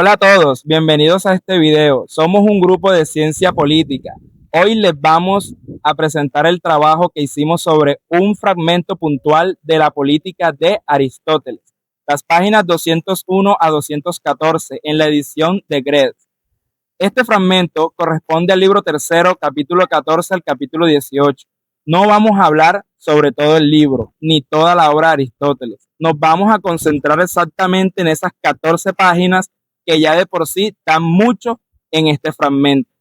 Hola a todos, bienvenidos a este video. Somos un grupo de ciencia política. Hoy les vamos a presentar el trabajo que hicimos sobre un fragmento puntual de la política de Aristóteles, las páginas 201 a 214 en la edición de Gred. Este fragmento corresponde al libro tercero, capítulo 14 al capítulo 18. No vamos a hablar sobre todo el libro, ni toda la obra de Aristóteles. Nos vamos a concentrar exactamente en esas 14 páginas que ya de por sí dan mucho en este fragmento.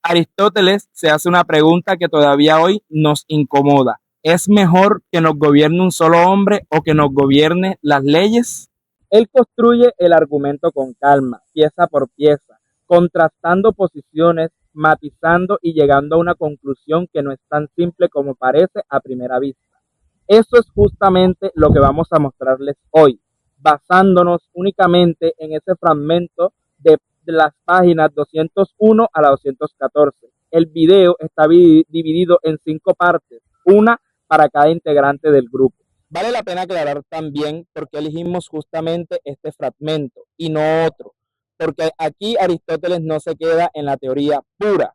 Aristóteles se hace una pregunta que todavía hoy nos incomoda. ¿Es mejor que nos gobierne un solo hombre o que nos gobierne las leyes? Él construye el argumento con calma, pieza por pieza, contrastando posiciones, matizando y llegando a una conclusión que no es tan simple como parece a primera vista. Eso es justamente lo que vamos a mostrarles hoy, basándonos únicamente en ese fragmento de las páginas 201 a la 214. El video está dividido en 5 partes, una para cada integrante del grupo. Vale la pena aclarar también por qué elegimos justamente este fragmento y no otro, porque aquí Aristóteles no se queda en la teoría pura.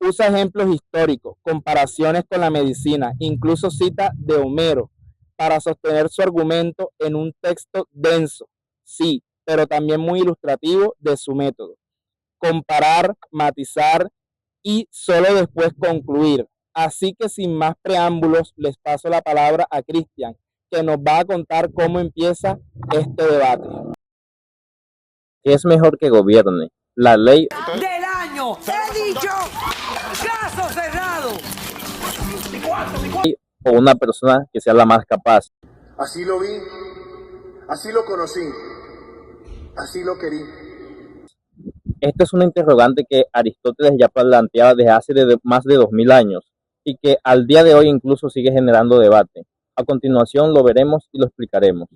Usa ejemplos históricos, comparaciones con la medicina, incluso cita de Homero para sostener su argumento en un texto denso, sí, pero también muy ilustrativo de su método. Comparar, matizar y solo después concluir. Así que sin más preámbulos, les paso la palabra a Cristian, que nos va a contar cómo empieza este debate. ¿Qué es mejor que gobierne? ¿La ley del año? ¡He dicho! ¡Caso cerrado! o una persona que sea la más capaz? Así lo vi, así lo conocí, así lo querí. Esta es una interrogante que Aristóteles ya planteaba desde hace más de 2000 años y que al día de hoy incluso sigue generando debate. A continuación lo veremos y lo explicaremos.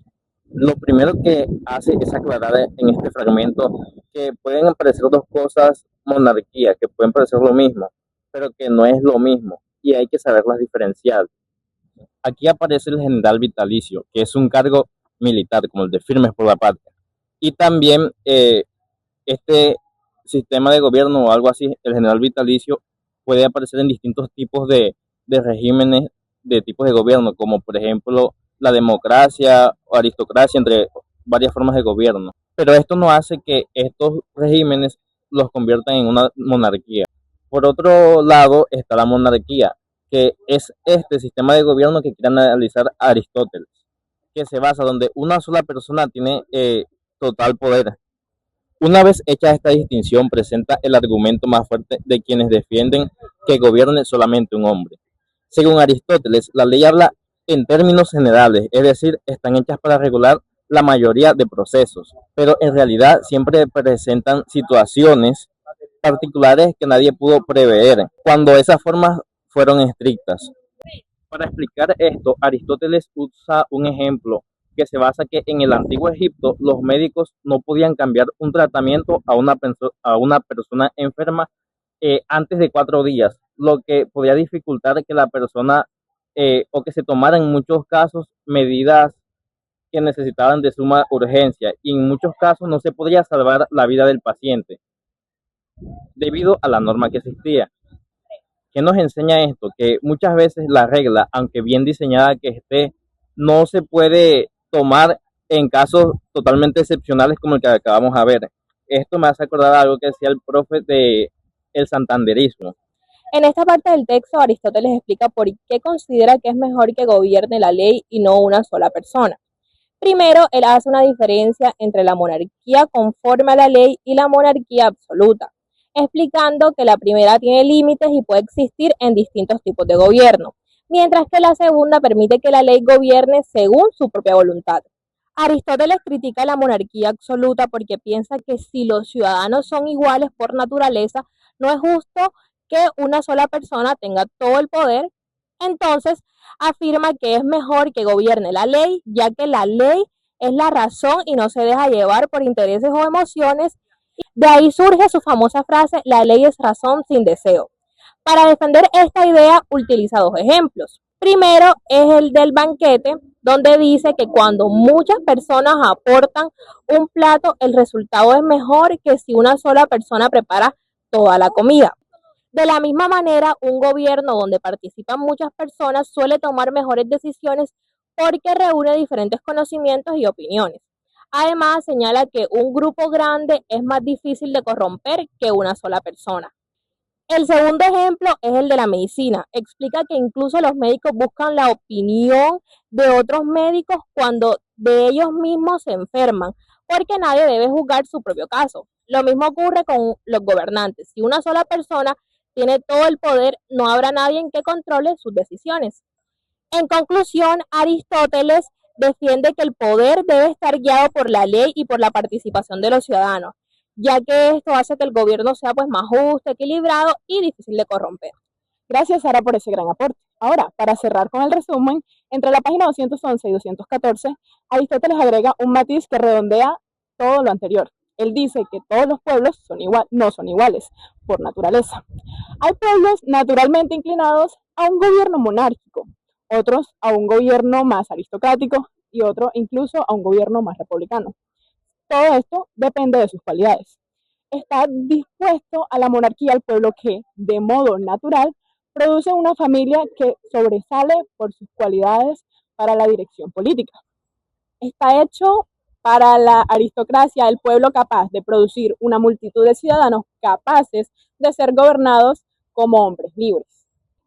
Lo primero que hace es aclarar en este fragmento que pueden parecer dos cosas, monarquía, que pueden parecer lo mismo, pero que no es lo mismo y hay que saberlas diferenciar. Aquí aparece el general vitalicio, que es un cargo militar, como el de Firmes por la Patria. Y también este sistema de gobierno o algo así, el general vitalicio, puede aparecer en distintos tipos de regímenes, de tipos de gobierno, como por ejemplo la democracia o aristocracia, entre varias formas de gobierno. Pero esto no hace que estos regímenes los conviertan en una monarquía. Por otro lado está la monarquía, que es este sistema de gobierno que quiere analizar Aristóteles, que se basa donde una sola persona tiene total poder. Una vez hecha esta distinción, presenta el argumento más fuerte de quienes defienden que gobierne solamente un hombre. Según Aristóteles, la ley habla en términos generales, es decir, están hechas para regular la mayoría de procesos, pero en realidad siempre presentan situaciones particulares que nadie pudo prever cuando esas formas fueron estrictas. Para explicar esto, Aristóteles usa un ejemplo que se basa que en el antiguo Egipto los médicos no podían cambiar un tratamiento a una persona enferma antes de 4 días, lo que podía dificultar que la persona o que se tomaran en muchos casos medidas que necesitaban de suma urgencia y en muchos casos no se podía salvar la vida del paciente debido a la norma que existía. ¿Qué nos enseña esto? Que muchas veces la regla, aunque bien diseñada que esté, no se puede tomar en casos totalmente excepcionales como el que acabamos de ver. Esto me hace acordar algo que decía el profe de el santanderismo. En esta parte del texto, Aristóteles explica por qué considera que es mejor que gobierne la ley y no una sola persona. Primero, él hace una diferencia entre la monarquía conforme a la ley y la monarquía absoluta, explicando que la primera tiene límites y puede existir en distintos tipos de gobierno, mientras que la segunda permite que la ley gobierne según su propia voluntad. Aristóteles critica la monarquía absoluta porque piensa que si los ciudadanos son iguales por naturaleza, no es justo que una sola persona tenga todo el poder. Entonces afirma que es mejor que gobierne la ley, ya que la ley es la razón y no se deja llevar por intereses o emociones. De ahí surge su famosa frase, la ley es razón sin deseo. Para defender esta idea utiliza dos ejemplos. Primero es el del banquete, donde dice que cuando muchas personas aportan un plato, el resultado es mejor que si una sola persona prepara toda la comida. De la misma manera, un gobierno donde participan muchas personas suele tomar mejores decisiones porque reúne diferentes conocimientos y opiniones. Además, señala que un grupo grande es más difícil de corromper que una sola persona. El segundo ejemplo es el de la medicina. Explica que incluso los médicos buscan la opinión de otros médicos cuando de ellos mismos se enferman, porque nadie debe juzgar su propio caso. Lo mismo ocurre con los gobernantes. Si una sola persona tiene todo el poder, no habrá nadie que controle sus decisiones. En conclusión, Aristóteles defiende que el poder debe estar guiado por la ley y por la participación de los ciudadanos, ya que esto hace que el gobierno sea pues más justo, equilibrado y difícil de corromper. Gracias, Sara, por ese gran aporte. Ahora, para cerrar con el resumen, entre la página 211 y 214, Aristóteles agrega un matiz que redondea todo lo anterior. Él dice que todos los pueblos no son iguales por naturaleza. Hay pueblos naturalmente inclinados a un gobierno monárquico, otros a un gobierno más aristocrático y otros incluso a un gobierno más republicano. Todo esto depende de sus cualidades. Está dispuesto a la monarquía el pueblo que, de modo natural, produce una familia que sobresale por sus cualidades para la dirección política. Está hecho para la aristocracia el pueblo capaz de producir una multitud de ciudadanos capaces de ser gobernados como hombres libres.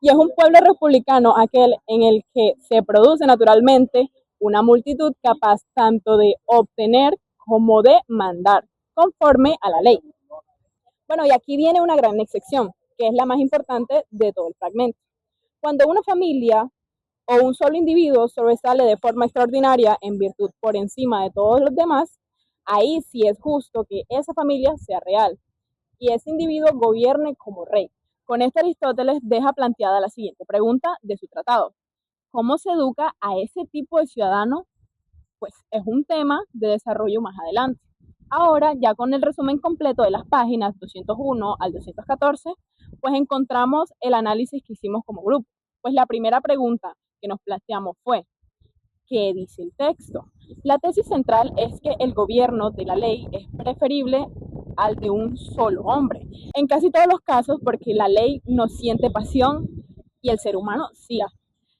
Y es un pueblo republicano aquel en el que se produce naturalmente una multitud capaz tanto de obtener como de mandar, conforme a la ley. Bueno, y aquí viene una gran excepción, que es la más importante de todo el fragmento. Cuando una familia o un solo individuo sobresale de forma extraordinaria en virtud por encima de todos los demás, ahí sí es justo que esa familia sea real y ese individuo gobierne como rey. Con esto Aristóteles deja planteada la siguiente pregunta de su tratado. ¿Cómo se educa a ese tipo de ciudadano? Pues es un tema de desarrollo más adelante. Ahora, ya con el resumen completo de las páginas 201 al 214, pues encontramos el análisis que hicimos como grupo. Pues la primera pregunta que nos planteamos fue, ¿qué dice el texto? La tesis central es que el gobierno de la ley es preferible al de un solo hombre. En casi todos los casos, porque la ley no siente pasión y el ser humano sí.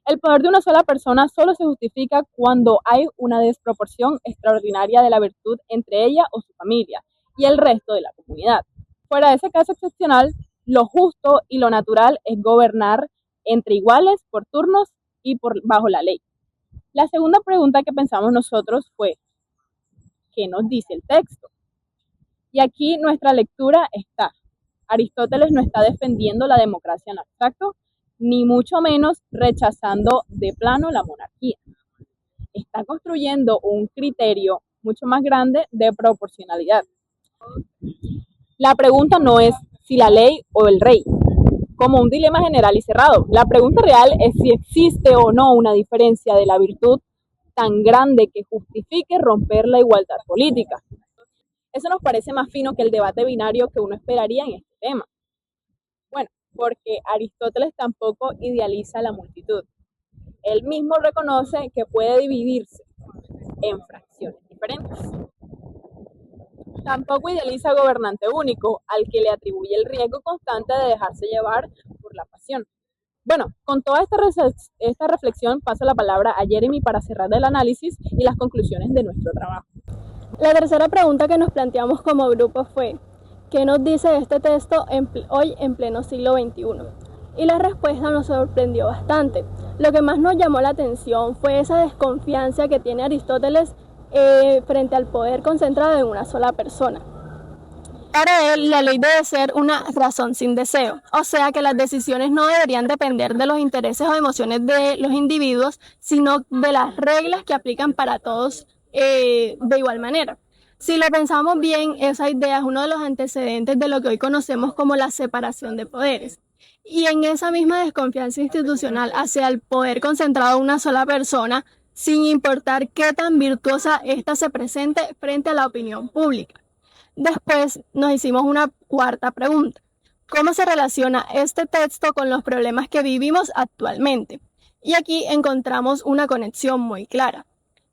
El poder de una sola persona solo se justifica cuando hay una desproporción extraordinaria de la virtud entre ella o su familia y el resto de la comunidad. Fuera de ese caso excepcional, lo justo y lo natural es gobernar entre iguales por turnos y bajo la ley. La segunda pregunta que pensamos nosotros fue, ¿qué nos dice el texto? Y aquí nuestra lectura está. Aristóteles no está defendiendo la democracia en abstracto, ni mucho menos rechazando de plano la monarquía. Está construyendo un criterio mucho más grande de proporcionalidad. La pregunta no es si la ley o el rey, como un dilema general y cerrado. La pregunta real es si existe o no una diferencia de la virtud tan grande que justifique romper la igualdad política. Eso nos parece más fino que el debate binario que uno esperaría en este tema. Bueno, porque Aristóteles tampoco idealiza la multitud. Él mismo reconoce que puede dividirse en fracciones diferentes. Tampoco idealiza gobernante único, al que le atribuye el riesgo constante de dejarse llevar por la pasión. Bueno, con toda esta reflexión paso la palabra a Jeremy para cerrar el análisis y las conclusiones de nuestro trabajo. La tercera pregunta que nos planteamos como grupo fue, ¿qué nos dice este texto hoy en pleno siglo XXI? Y la respuesta nos sorprendió bastante. Lo que más nos llamó la atención fue esa desconfianza que tiene Aristóteles frente al poder concentrado en una sola persona. Para él, la ley debe ser una razón sin deseo, o sea que las decisiones no deberían depender de los intereses o emociones de los individuos, sino de las reglas que aplican para todos de igual manera. Si lo pensamos bien, esa idea es uno de los antecedentes de lo que hoy conocemos como la separación de poderes. Y en esa misma desconfianza institucional hacia el poder concentrado en una sola persona, sin importar qué tan virtuosa ésta se presente frente a la opinión pública. Después nos hicimos una cuarta pregunta. ¿Cómo se relaciona este texto con los problemas que vivimos actualmente? Y aquí encontramos una conexión muy clara.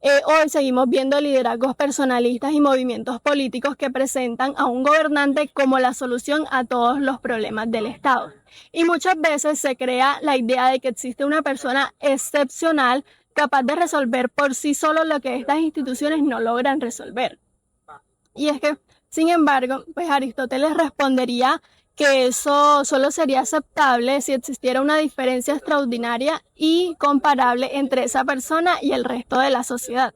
Hoy seguimos viendo liderazgos personalistas y movimientos políticos que presentan a un gobernante como la solución a todos los problemas del Estado. Y muchas veces se crea la idea de que existe una persona excepcional capaz de resolver por sí solo lo que estas instituciones no logran resolver. Y es que, sin embargo, pues Aristóteles respondería que eso solo sería aceptable si existiera una diferencia extraordinaria y comparable entre esa persona y el resto de la sociedad.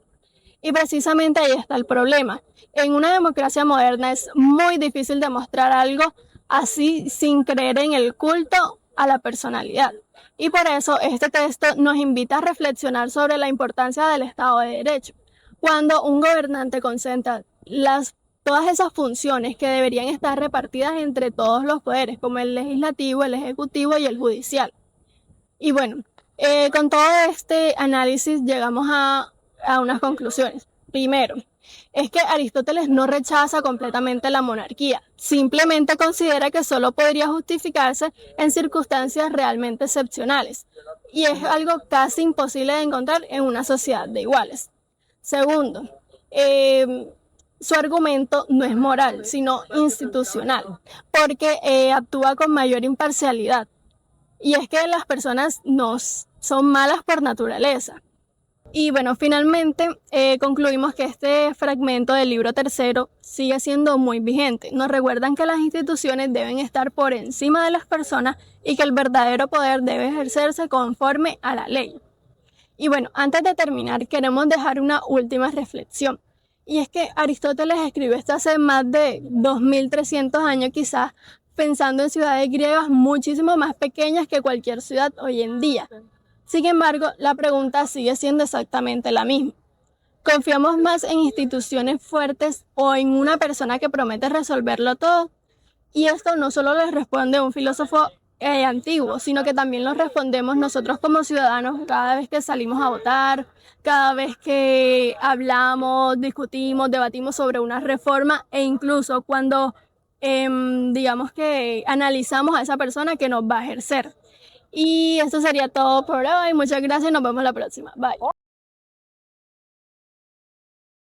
Y precisamente ahí está el problema. En una democracia moderna es muy difícil demostrar algo así sin creer en el culto a la personalidad. Y por eso este texto nos invita a reflexionar sobre la importancia del Estado de Derecho. Cuando un gobernante concentra todas esas funciones que deberían estar repartidas entre todos los poderes, como el legislativo, el ejecutivo y el judicial. Y bueno, con todo este análisis llegamos a unas conclusiones. Primero, es que Aristóteles no rechaza completamente la monarquía, simplemente considera que solo podría justificarse en circunstancias realmente excepcionales, y es algo casi imposible de encontrar en una sociedad de iguales. Segundo, su argumento no es moral, sino institucional, porque actúa con mayor imparcialidad. Y es que las personas no son malas por naturaleza. Y bueno, finalmente concluimos que este fragmento del libro tercero sigue siendo muy vigente. Nos recuerdan que las instituciones deben estar por encima de las personas y que el verdadero poder debe ejercerse conforme a la ley. Y bueno, antes de terminar, queremos dejar una última reflexión. Y es que Aristóteles escribió esto hace más de 2300 años quizás, pensando en ciudades griegas muchísimo más pequeñas que cualquier ciudad hoy en día. Sin embargo, la pregunta sigue siendo exactamente la misma. ¿Confiamos más en instituciones fuertes o en una persona que promete resolverlo todo? Y esto no solo le responde un filósofo antiguo, sino que también lo respondemos nosotros como ciudadanos cada vez que salimos a votar, cada vez que hablamos, discutimos, debatimos sobre una reforma e incluso cuando digamos que analizamos a esa persona que nos va a ejercer. Y esto sería todo por hoy. Muchas gracias y nos vemos la próxima. Bye.